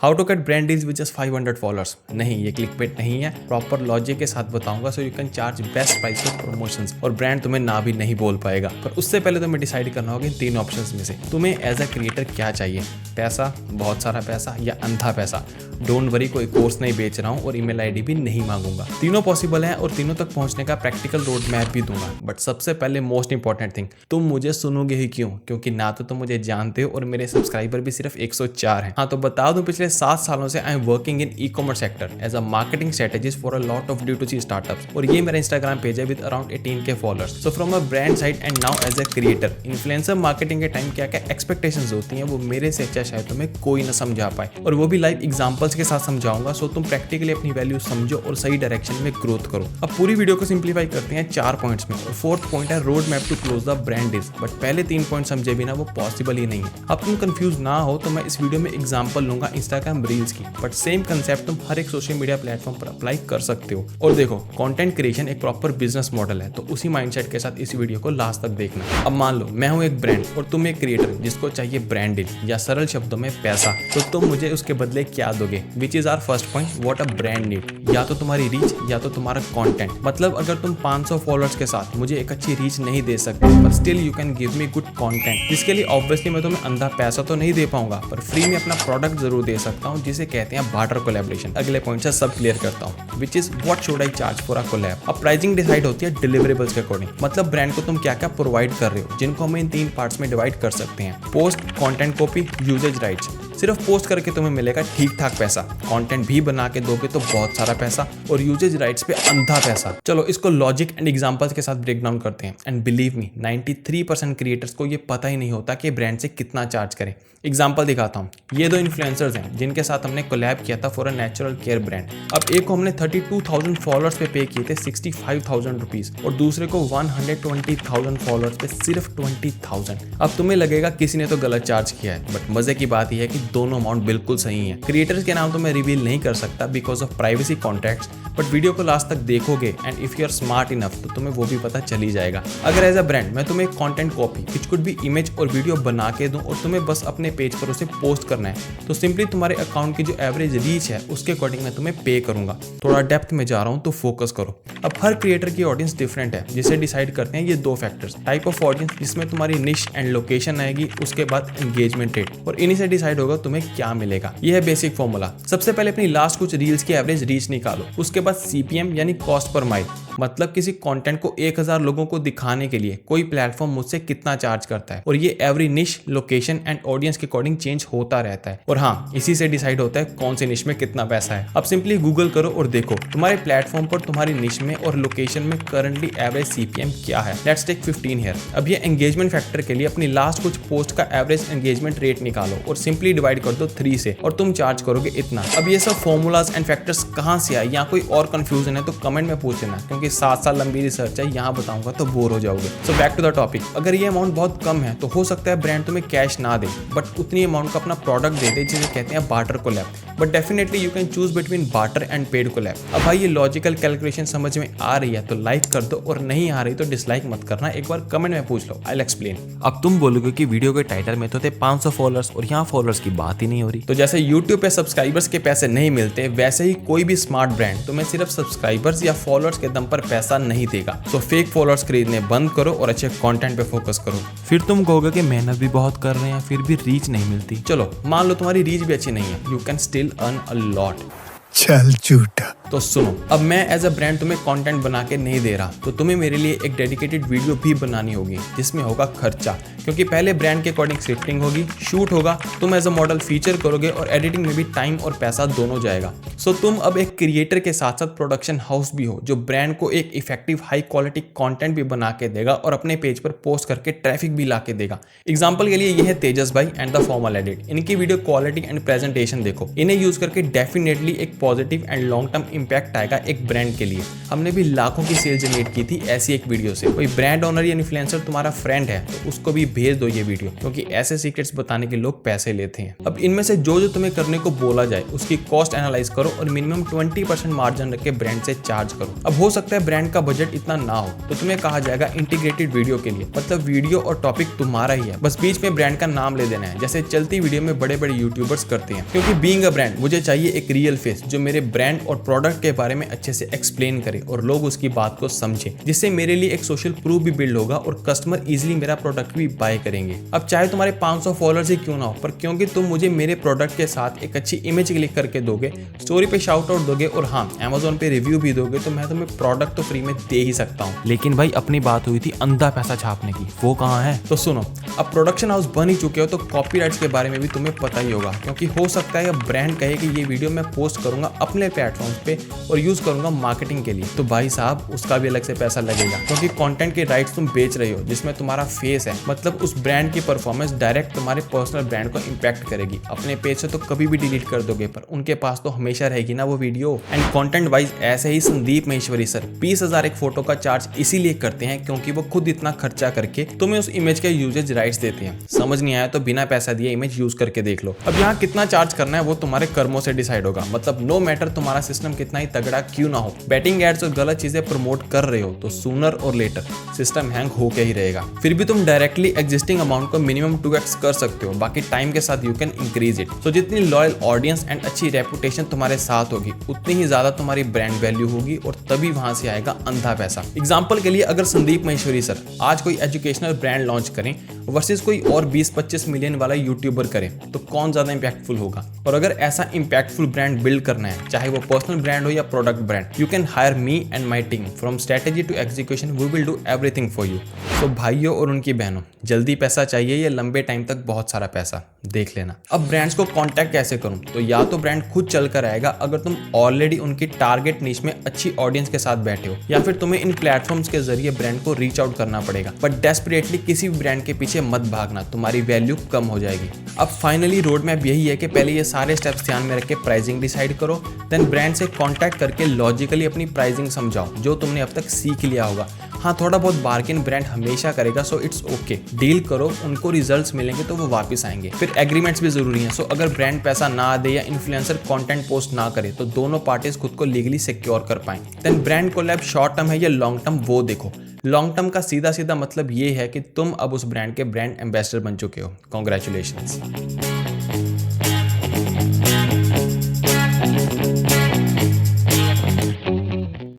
How to get brand deals with just 500 followers. नहीं, ये clickbait नहीं है, प्रॉपर लॉजिक के साथ बताऊंगा so you can charge best price for promotions और ब्रांड तुम्हें ना भी नहीं बोल पाएगा। पर उससे पहले तुम्हें डिसाइड करना होगा इन तीन ऑप्शंस में से तुम्हें एज अ क्रिएटर क्या चाहिए। पैसा, बहुत सारा पैसा या अंधा पैसा। डोंट वरी, कोई कोर्स नहीं बेच रहा हूँ और ईमेल आईडी भी नहीं मांगूंगा। तीनों पॉसिबल है और तीनों तक पहुंचने का प्रैक्टिकल रोड मैप भी दूंगा। बट सबसे पहले मोस्ट इंपॉर्टेंट थिंग, तुम मुझे सुनोगे ही क्यों? क्योंकि ना तो तुम मुझे जानते हो और मेरे सब्सक्राइबर भी सिर्फ 104 हैं। हाँ, तो बता दूं, पिछले 7 सालों से I am working in e commerce sector as a marketing strategist for a lot of D2C startups. और ये मेरा इंस्टाग्राम पेज है with around 18K followers. So from a brand side and now as a creator, influencer marketing के time क्या क्या expectations होती हैं वो मेरे से अच्छा शायद तुम्हें कोई ना समझा पाए, और वो भी लाइव एग्जांपल्स के साथ समझाऊंगा सो तुम प्रैक्टिकली अपनी वैल्यू समझो और सही डायरेक्शन में ग्रोथ करो। अब पूरी वीडियो को सिंप्लीफाई करते हैं 4 पॉइंट्स में, और 4th पॉइंट है road map to close the brand deals. But पहले 3 पॉइंट समझे बिना वो पॉसिबल ही नहीं है। अब तुम कंफ्यूज ना हो तो मैं इस वीडियो में एग्जांपल लूंगा इंस्टाग्राम रील्स की, बट सेम कंसेप्ट तुम हर एक सोशल मीडिया प्लेटफॉर्म पर अप्लाई कर सकते हो। और देखो, कंटेंट क्रिएशन एक प्रॉपर बिजनेस मॉडल है, तो उसी माइंडसेट के साथ इस वीडियो को लास्ट तक देखना। अब मान लो मैं हूं एक ब्रांड और तुम एक क्रिएटर जिसको चाहिए ब्रांड डील या सरल शब्दों में पैसा, तो तुम मुझे उसके बदले क्या दोगे? Which is our first point, what a brand need. या तो तुम्हारी रीच या तो तुम्हारा कंटेंट। मतलब अगर तुम 500 फॉलोअर्स के साथ मुझे एक अच्छी रीच नहीं दे सकते, पर still you can give me good content, जिसके लिए ऑब्वियसली मैं तुम्हें अंधा पैसा तो नहीं दे पाऊंगा, पर फ्री में अपना प्रोडक्ट जरूर दे सकता हूं, जिसे कहते हैं बार्टर कोलैबोरेशन। अगले पॉइंट से सब क्लियर करता हूं, which is what should I charge for a collab. अब प्राइसिंग डिसाइड होती है डिलीवरेबल्स के अकॉर्डिंग। मतलब ब्रांड को तुम क्या क्या प्रोवाइड कर रहे हो, जिनको हम इन 3 पार्ट्स में डिवाइड कर सकते हैं। Post, content copy, usage rights. सिर्फ पोस्ट करके तुम्हें मिलेगा ठीक ठाक पैसा, कंटेंट भी बना के दोगे तो बहुत सारा पैसा, और यूजेज राइट्स पे अंधा पैसा। चलो इसको लॉजिक एंड एग्जांपल्स के साथ ब्रेक डाउन करते हैं। एंड बिलीव मी, 93% क्रिएटर्स को ये पता ही नहीं होता कि ब्रांड से कितना चार्ज करें। एग्जांपल दिखाता हूँ। ये 2 इन्फ्लुएंसर्स हैं जिनके साथ हमने कोलैब किया था for a natural care brand. अब एक को हमने 32,000 फॉलोअर्स पे किए थे 65,000 रुपीज, और दूसरे को 120,000 फॉलोअर्स पे सिर्फ 20,000। अब तुम्हें लगेगा किसी ने तो गलत चार्ज किया है, बट मजे की बात यह है कि दोनों अमाउंट बिल्कुल सही है। क्रिएटर्स के नाम तो मैं रिवील नहीं कर सकता because of privacy contracts, but video को लास्ट तक देखोगे and if you are smart enough तो तुम्हें वो भी पता चल ही जाएगा। अगर एज अ ब्रांड मैं तुम्हें content copy which could be image और वीडियो बना के दूं और तुम्हें बस अपने पेज पर उसे पोस्ट करना है, तो सिंपली तुम्हारे अकाउंट की जो एवरेज रीच है उसके अकॉर्डिंग मैं तुम्हें पे करूंगा। थोड़ा डेप्थ में जा रहा हूं तो फोकस करो। अब हर क्रिएटर की ऑडियंस डिफरेंट है, जिसे डिसाइड करते हैं ये 2 फैक्टर्स। टाइप ऑफ ऑडियंस, जिसमें तुम्हारी निश एंड लोकेशन आएगी, उसके बाद एंगेजमेंट रेट, और इन्हीं से डिसाइड होगा तुम्हें क्या मिलेगा। ये है बेसिक फॉर्मूला। सबसे पहले अपनी लास्ट कुछ रील्स की एवरेज रीच निकालो, उसके बाद CPM यानी कॉस्ट पर माइल। मतलब किसी कंटेंट को 1000 लोगों को दिखाने के लिए कोई प्लेटफॉर्म मुझसे कितना चार्ज करता है, और ये एवरी निश, लोकेशन एंड ऑडियंस के अकॉर्डिंग चेंज होता रहता है। और हाँ, इसी से डिसाइड होता है कौन से निश में कितना पैसा है। अब सिंपली गूगल करो और देखो तुम्हारे प्लेटफॉर्म पर तुम्हारी निश में और लोकेशन में करंटली एवरेज CPM क्या है। Let's take 15 here. अब ये एंगेजमेंट फैक्टर के लिए अपनी लास्ट कुछ पोस्ट का एवरेज एंगेजमेंट रेट निकालो और सिंपली डिवाइड कर दो 3 से, और तुम चार्ज करोगे इतना। अब ये सब फॉर्मूलाज एंड फैक्टर्स कहाँ से आए, या कोई और कंफ्यूजन है तो कमेंट में पूछ लेना, क्योंकि 7 साल लंबी रिसर्च है, यहाँ बताऊंगा तो बोर हो जाओगे। So back to the topic. अगर ये अमाउंट बहुत कम है तो हो सकता है ब्रांड तुम्हें कैश ना दे, बट उतनी अमाउंट का अपना प्रोडक्ट दे दे, जिसे कहते हैं barter collab. But definitely you can choose between barter and paid collab. अब भाई ये लॉजिकल कैलकुलेशन समझ में आ रही है तो लाइक कर दो, और नहीं आ रही तो डिसलाइक मत करना, एक बार कमेंट में पूछ लो, आई विल एक्सप्लेन। अब तुम बोलोगे कि वीडियो के टाइटल में तो थे 500 फॉलोअर्स और यहाँ फॉलोअर्स की बात ही नहीं हो रही। तो जैसे यूट्यूब पे सब्सक्राइबर्स के पैसे नहीं मिलते, वैसे ही कोई भी स्मार्ट ब्रांड तुम्हें सिर्फ सब्सक्राइबर्स या फॉलोअर्स के दम पर पैसा नहीं देगा। सो फेक फॉलोअर्स खरीदने बंद करो और अच्छे कंटेंट पे फोकस करो। फिर तुम कहोगे कि मेहनत भी बहुत कर रहे हैं फिर भी रीच नहीं मिलती। चलो मान लो तुम्हारी रीच भी अच्छी नहीं है, you can still earn a lot. चल झूठा। तो सुनो, अब मैं एज अ ब्रांड तुम्हें कंटेंट बना के नहीं दे रहा, तो तुम्हें मेरे लिए एक डेडिकेटेड वीडियो भी बनानी होगी, जिसमें होगा खर्चा, क्योंकि पहले ब्रांड के अकॉर्डिंग स्क्रिप्टिंग होगी, शूट होगा, तुम एज अ मॉडल फीचर करोगे, और एडिटिंग में भी टाइम और पैसा दोनों जाएगा। सो तुम अब एक क्रिएटर के साथ साथ प्रोडक्शन हाउस भी हो, जो ब्रांड को एक इफेक्टिव हाई क्वालिटी कंटेंट भी बना के देगा और अपने पेज पर पोस्ट करके ट्रैफिक भी ला के देगा। एग्जाम्पल के लिए ये है तेजस भाई एंड द फॉर्मल एडिट। इनकी वीडियो क्वालिटी एंड प्रेजेंटेशन देखो, इन्हें यूज करके डेफिनेटली एक positive and long term impact आएगा एक ब्रांड के लिए। हमने भी लाखों की सेल जनरेट की थी ऐसी एक वीडियो से। कोई ब्रांड ओनर या इन्फ्लुएंसर तुम्हारा फ्रेंड है तो उसको भी भेज दो ये वीडियो, क्योंकि ऐसे सीक्रेट्स बताने के लोग पैसे लेते हैं। अब इनमें से जो जो तुम्हें करने को बोला जाए उसकी कॉस्ट एनालाइज करो और मिनिमम 20% मार्जिन रख के ब्रांड से चार्ज करो। अब हो सकता है ब्रांड का बजट इतना ना हो तो तुम्हें कहा जाएगा इंटीग्रेटेड वीडियो के लिए, मतलब वीडियो और टॉपिक तुम्हारा ही है, बस बीच में ब्रांड का नाम ले देना है, जैसे चलती वीडियो में बड़े बड़े यूट्यूबर्स करते हैं। क्योंकि बीइंग अ ब्रांड मुझे चाहिए एक रियल फेस जो मेरे ब्रांड और प्रोडक्ट के बारे में अच्छे से एक्सप्लेन करे और लोग उसकी बात को समझे, जिससे मेरे लिए एक सोशल प्रूफ भी बिल्ड होगा और कस्टमर इजीली मेरा प्रोडक्ट भी बाय करेंगे। अब चाहे तुम्हारे 500 फॉलोअर्स ही क्यों ना हो, पर क्योंकि तुम मुझे मेरे प्रोडक्ट के साथ एक अच्छी इमेज क्लिक करके दोगे, स्टोरी पे शाउट आउट दोगे और हाँ Amazon पे रिव्यू भी दोगे, तो मैं तुम्हें प्रोडक्ट तो फ्री में दे ही सकता हूँ। लेकिन भाई अपनी बात हुई थी अंधा पैसा छापने की, वो कहाँ है? तो सुनो, अब प्रोडक्शन हाउस बन ही चुके हो तो कॉपीराइट्स के बारे में भी तुम्हें पता ही होगा, क्योंकि हो सकता है ब्रांड कहे कि ये वीडियो मैं पोस्ट करूंगा अपने प्लेटफॉर्म्स पे और यूज करूंगा मार्केटिंग के लिए, तो भाई साहब उसका भी अलग से पैसा लगेगा, क्योंकि कंटेंट के राइट्स तुम बेच रहे हो जिसमें तुम्हारा फेस है। मतलब उस ब्रांड की परफॉर्मेंस डायरेक्ट तुम्हारे पर्सनल ब्रांड को इंपैक्ट करेगी। अपने पेज से तो कभी भी डिलीट कर दोगे, पर उनके पास तो हमेशा रहेगी ना वो वीडियो। एंड कंटेंट वाइज ऐसे ही संदीप महेश्वरी सर 20,000 एक फोटो का चार्ज इसीलिए करते हैं क्योंकि वो खुद इतना खर्चा करके तुम्हें उस इमेज के यूजेज राइट्स देते हैं। समझ नहीं आया तो बिना पैसा दिए इमेज यूज करके देख लो। अब यहाँ कितना चार्ज करना है वो तुम्हारे कर्मों से डिसाइड होगा। मतलब नो मैटर तुम्हारा सिस्टम कितना ही तगड़ा क्यों ना हो, बैटिंग एड्स और गलत चीजें प्रमोट कर रहे हो तो सूनर और लेटर सिस्टम हैंग होके ही रहेगा। फिर भी तुम डायरेक्टली एग्जिस्टिंग अमाउंट को मिनिमम 2x कर सकते हो, बाकी टाइम के साथ यू कैन इंक्रीज इट। तो जितनी लॉयल ऑडियंस एंड अच्छी रेपुटेशन तुम्हारे साथ होगी उतनी ही ज्यादा तुम्हारी ब्रांड वैल्यू होगी और तभी वहां से आएगा अंधा पैसा। एग्जाम्पल के लिए अगर संदीप महेश्वरी सर आज कोई एजुकेशनल ब्रांड लॉन्च करें वर्सेस कोई और 20-25 मिलियन वाला यूट्यूबर करे तो कौन ज्यादा इंपैक्टफुल होगा? और अगर ऐसा इंपैक्टफुल ब्रांड बिल्ड करना है, चाहे वो पर्सनल ब्रांड हो या product brand, you can hire me and my team from strategy to execution, we will do everything for you. तो भाइयों और उनकी बहनों, जल्दी पैसा चाहिए या लंबे टाइम तक बहुत सारा पैसा, देख लेना। अब ब्रांड्स को कांटेक्ट कैसे करूं? तो या तो ब्रांड खुद चल कर आएगा अगर तुम ऑलरेडी उनकी टारगेट निश में अच्छी ऑडियंस के साथ बैठे हो, या फिर तुम्हें इन प्लेटफॉर्म्स के जरिए ब्रांड को रीच आउट करना पड़ेगा। बट डेस्परेटली किसी भी ब्रांड के पीछे मत भागना, तुम्हारी वैल्यू कम हो जाएगी। अब फाइनली रोड मैप यही है कि पहले ये सारे स्टेप्स ध्यान में रख के प्राइसिंग डिसाइड करो, देन ब्रांड से कांटेक्ट करके लॉजिकली अपनी प्राइसिंग समझाओ जो तुमने अब तक सीख लिया होगा। हाँ, थोड़ा बहुत बार्गेन ब्रांड हमेशा करेगा, सो इट्स ओके। डील करो, उनको रिजल्ट्स मिलेंगे तो वो वापस आएंगे। फिर एग्रीमेंट्स भी जरूरी हैं, सो अगर ब्रांड पैसा ना दे या इन्फ्लुएंसर कंटेंट पोस्ट ना करे तो दोनों पार्टीज खुद को लीगली सिक्योर कर पाएं। Then brand collab short term है या लॉन्ग टर्म वो देखो। लॉन्ग टर्म का सीधा सीधा मतलब ये है कि तुम अब उस ब्रांड के ब्रांड एम्बेसडर बन चुके हो। कॉन्ग्रेचुलेशंस।